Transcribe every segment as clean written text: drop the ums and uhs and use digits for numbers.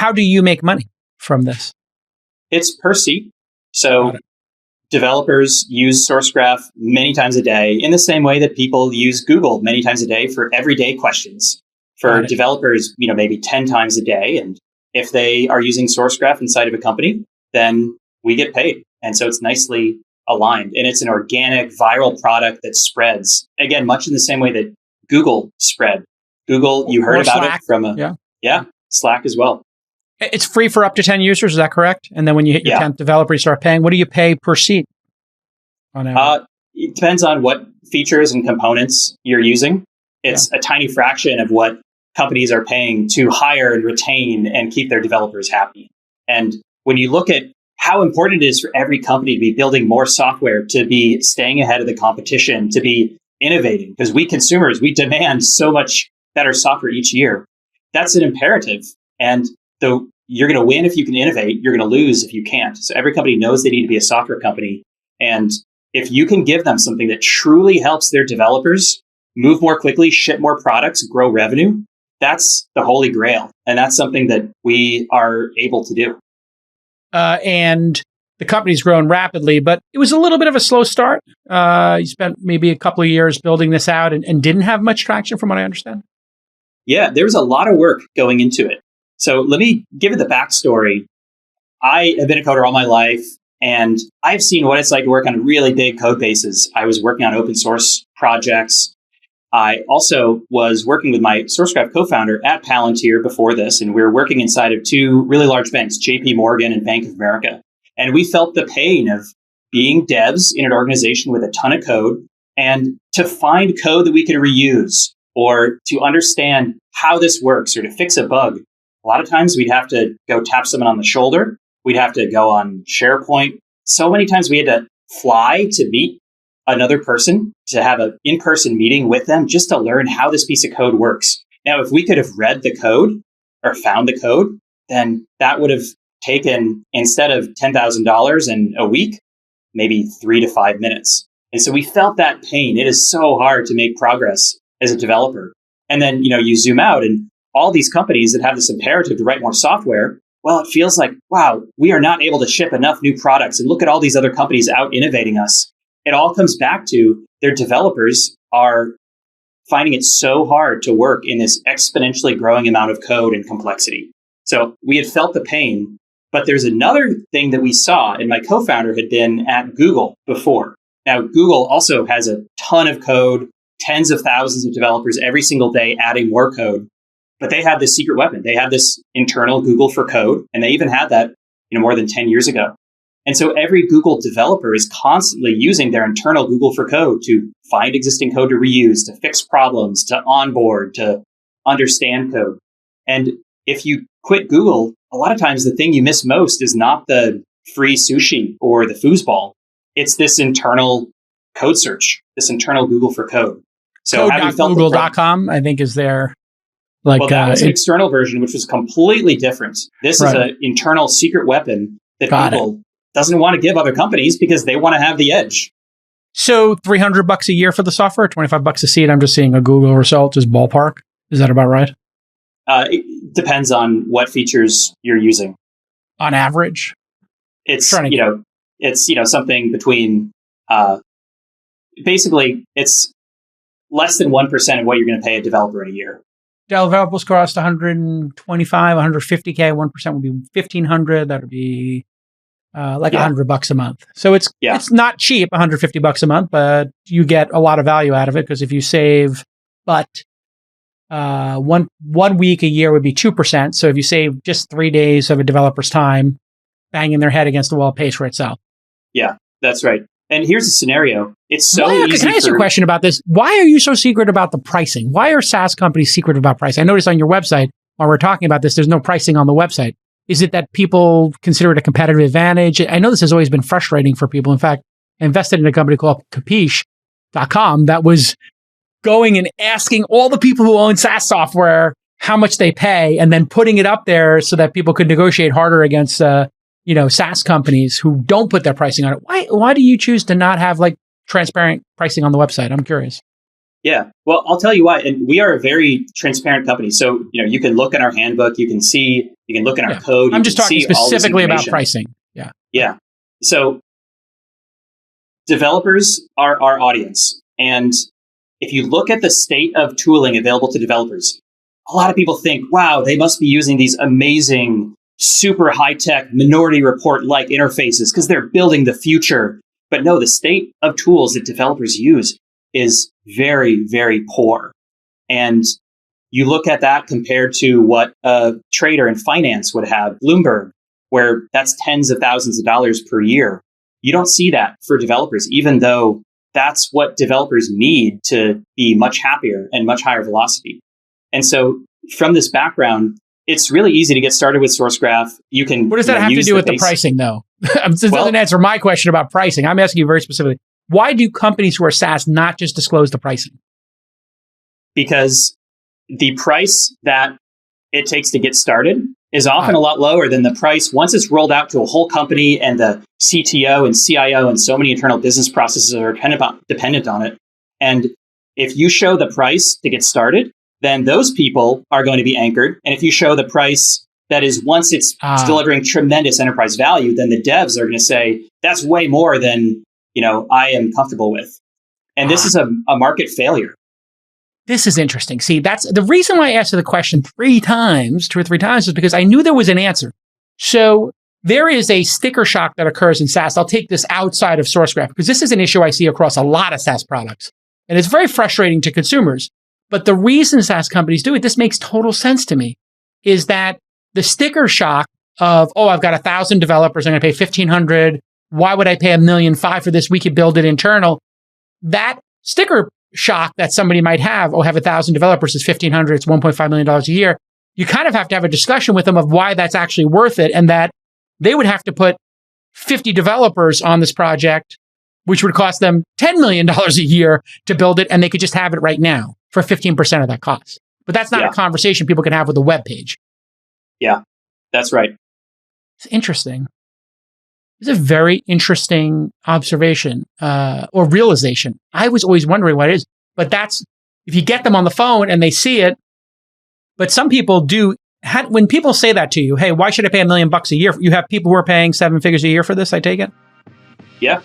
how do you make money from this? It's per seat. So developers use Sourcegraph many times a day in the same way that people use Google many times a day for everyday questions. For developers, maybe 10 times a day. And if they are using Sourcegraph inside of a company, then we get paid. And so it's nicely aligned. And it's an organic, viral product that spreads, again, much in the same way that Google spread. Google, you heard about Slack. it from Slack as well. It's free for up to 10 users, is that correct? And then when you hit your 10th developer, you start paying. What do you pay per seat on average? It depends on what features and components you're using. It's a tiny fraction of what companies are paying to hire and retain and keep their developers happy. And when you look at how important it is for every company to be building more software, to be staying ahead of the competition, to be innovating, because we consumers, we demand so much better software each year. That's an imperative. And so you're going to win if you can innovate. You're going to lose if you can't. So every company knows they need to be a software company. And if you can give them something that truly helps their developers move more quickly, ship more products, grow revenue, that's the holy grail. And that's something that we are able to do. And the company's grown rapidly, but it was a little bit of a slow start. You spent maybe a couple of years building this out and didn't have much traction from what I understand. Yeah, there was a lot of work going into it. So let me give you the backstory. I have been a coder all my life, and I've seen what it's like to work on really big code bases. I was working on open source projects. I also was working with my Sourcegraph co-founder at Palantir before this, and we were working inside of two really large banks, JP Morgan and Bank of America. And we felt the pain of being devs in an organization with a ton of code and to find code that we could reuse or to understand how this works or to fix a bug. A lot of times we'd have to go tap someone on the shoulder. We'd have to go on SharePoint. So many times we had to fly to meet another person, to have an in-person meeting with them just to learn how this piece of code works. Now, if we could have read the code or found the code, then that would have taken, instead of $10,000 in a week, maybe 3 to 5 minutes. And so we felt that pain. It is so hard to make progress as a developer. And then, you zoom out and all these companies that have this imperative to write more software, well, it feels like, wow, we are not able to ship enough new products. And look at all these other companies out innovating us. It all comes back to their developers are finding it so hard to work in this exponentially growing amount of code and complexity. So we had felt the pain, but there's another thing that we saw, and my co-founder had been at Google before. Now, Google also has a ton of code, tens of thousands of developers every single day adding more code, but they have this secret weapon. They have this internal Google for Code, and they even had that more than 10 years ago. And so every Google developer is constantly using their internal Google for Code to find existing code to reuse, to fix problems, to onboard, to understand code. And if you quit Google, a lot of times the thing you miss most is not the free sushi or the foosball. It's this internal code search, this internal Google for Code. So code.google.com, I think, is there. Well, that was an external version, which was completely different. This is an internal secret weapon that Google doesn't want to give other companies because they want to have the edge. So $300 a year for the software, $25 a seat. I'm just seeing a Google result, just ballpark. Is that about right? It depends on what features you're using. On average, it's something between basically it's less than 1% of what you're going to pay a developer in a year. Developers cost 125, 150K. 1% would be 1,500. That would be $100 a month. So it's not cheap, $150 a month, but you get a lot of value out of it because if you save, one week a year would be 2%. So if you save just 3 days of a developer's time banging their head against the wall, it pays for itself. Yeah, that's right. And here's a scenario. It's so easy. Can I ask you a question about this? Why are you so secret about the pricing? Why are SaaS companies secret about pricing? I noticed on your website, while we're talking about this, there's no pricing on the website. Is it that people consider it a competitive advantage? I know this has always been frustrating for people. In fact, I invested in a company called Capiche.com that was going and asking all the people who own SaaS software how much they pay and then putting it up there so that people could negotiate harder against SaaS companies who don't put their pricing on it. Why do you choose to not have transparent pricing on the website? I'm curious. Yeah. Well, I'll tell you why. And we are a very transparent company. So, you can look in our handbook, you can look in our code. I'm just talking specifically about pricing. Yeah. Yeah. So developers are our audience. And if you look at the state of tooling available to developers, a lot of people think, wow, they must be using these amazing, super high-tech Minority Report-like interfaces because they're building the future. But no, the state of tools that developers use is very, very poor. And you look at that compared to what a trader in finance would have, Bloomberg, where that's tens of thousands of dollars per year. You don't see that for developers, even though that's what developers need to be much happier and much higher velocity. And so from this background, it's really easy to get started with Sourcegraph. You can. What does that have to do with the pricing, though? This doesn't answer my question about pricing. I'm asking you very specifically. Why do companies who are SaaS not just disclose the pricing? Because the price that it takes to get started is often a lot lower than the price once it's rolled out to a whole company and the CTO and CIO and so many internal business processes are dependent on it. And if you show the price to get started, then those people are going to be anchored. And if you show the price that is once it's delivering tremendous enterprise value, then the devs are going to say, that's way more than I am comfortable with. And this is a market failure. This is interesting. See, that's the reason why I asked you the question 2 or 3 times is because I knew there was an answer. So there is a sticker shock that occurs in SaaS. I'll take this outside of Sourcegraph because this is an issue I see across a lot of SaaS products. And it's very frustrating to consumers. But the reason SaaS companies do it, this makes total sense to me, is that the sticker shock of, I've got 1,000 developers, I'm going to pay $1,500. Why would I pay $1.5 million for this? We could build it internal. That sticker shock that somebody might have, have 1,000 developers, it's $1,500, it's $1.5 million a year. You kind of have to have a discussion with them of why that's actually worth it and that they would have to put 50 developers on this project, which would cost them $10 million a year to build it, and they could just have it right now for 15% of that cost. But that's not a conversation people can have with a web page. Yeah, that's right. It's interesting. It's a very interesting observation or realization. I was always wondering what it is, but that's if you get them on the phone and they see it. But some people do. When people say that to you, hey, why should I pay $1 million a year? You have people who are paying 7 figures a year for this, I take it? Yeah.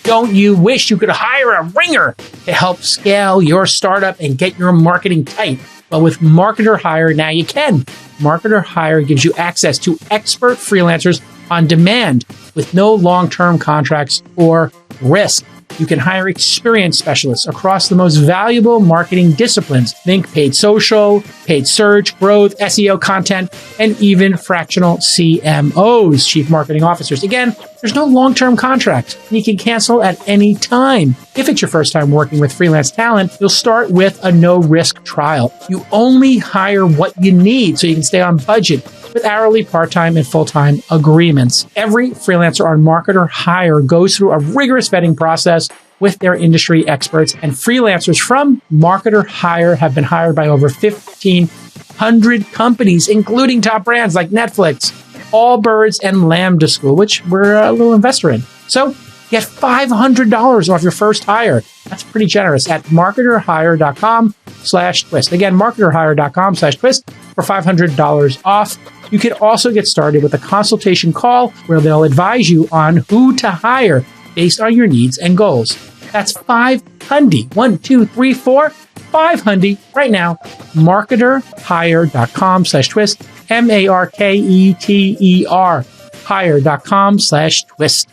Don't you wish you could hire a ringer to help scale your startup and get your marketing tight? Well, with Marketer Hire, now you can. Marketer Hire gives you access to expert freelancers on demand with no long-term contracts or risk. You can hire experienced specialists across the most valuable marketing disciplines. Think paid social, paid search, growth, SEO content, and even fractional CMOs, chief marketing officers. Again, there's no long-term contract. You can cancel at any time. If it's your first time working with freelance talent, you'll start with a no-risk trial. You only hire what you need so you can stay on budget with hourly, part-time, and full-time agreements. Every freelancer on Marketer Hire goes through a rigorous vetting process with their industry experts, and freelancers from Marketer Hire have been hired by over 1,500 companies, including top brands like Netflix, Allbirds, and Lambda School, which we're a little investor in. So get $500 off your first hire. That's pretty generous at marketerhire.com/twist. Again, marketerhire.com/twist for $500 off. You can also get started with a consultation call where they'll advise you on who to hire based on your needs and goals. That's $500. 1, 2, 3, 4, $500 right now. Marketerhire.com/twist. MARKETER hire.com/twist.